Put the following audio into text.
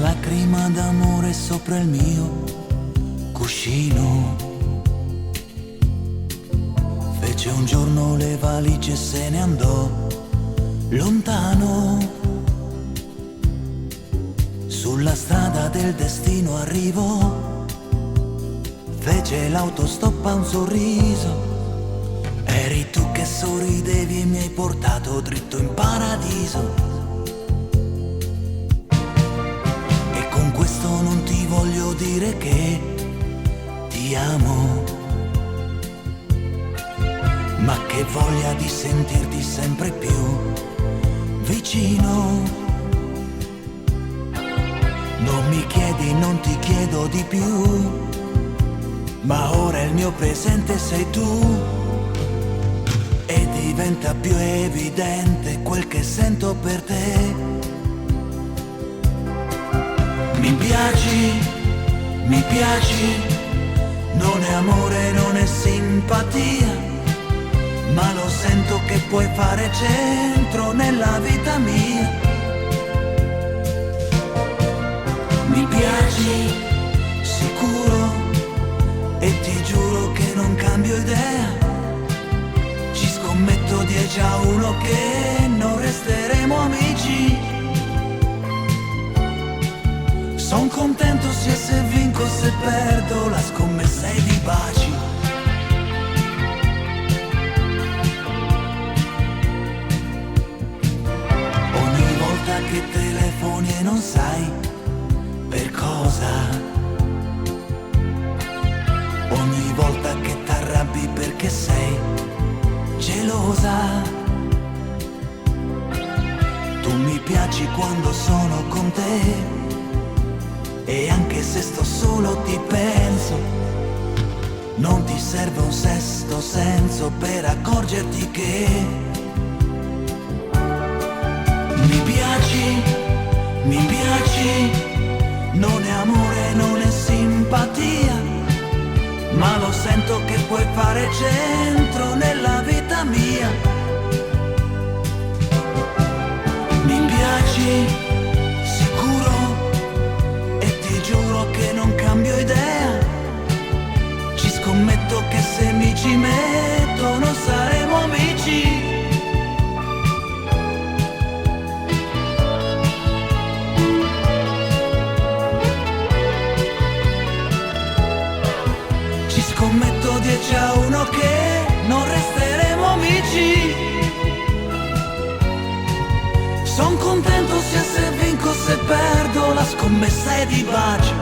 lacrima d'amore sopra il mio cuscino. Fece un giorno le valigie e se ne andò lontano. Sulla strada del destino arrivò, fece l'autostop a un sorriso. Eri tu che sorridevi e mi hai portato dritto in paradiso. E con questo non ti voglio dire che ti amo, ma che voglia di sentirti sempre più vicino. Non mi chiedi, non ti chiedo di più, ma ora il mio presente sei tu. E diventa più evidente quel che sento per te. Mi piaci, non è amore, non è simpatia, ma lo sento che puoi fare centro nella vita mia. Mi piaci, sicuro, e ti giuro che non cambio idea. Ci scommetto 10-1 che non resteremo amici. Son contento sia se vinco se perdo, la scommessa è di baci. Ogni volta che telefoni e non sai per cosa, ogni volta che t'arrabbi perché sei gelosa. Tu mi piaci quando sono con te, e anche se sto solo ti penso. Non ti serve un sesto senso per accorgerti che mi piaci, non è amore, non è simpatia, ma lo sento che puoi fare centro nella vita mia. Mi piaci, sicuro, e ti giuro che non cambio idea. Ci scommetto che se mi ci metto non saremo amici. Scommetto 10-1 che non resteremo amici. Son contento sia se vinco se perdo, la scommessa è di baci.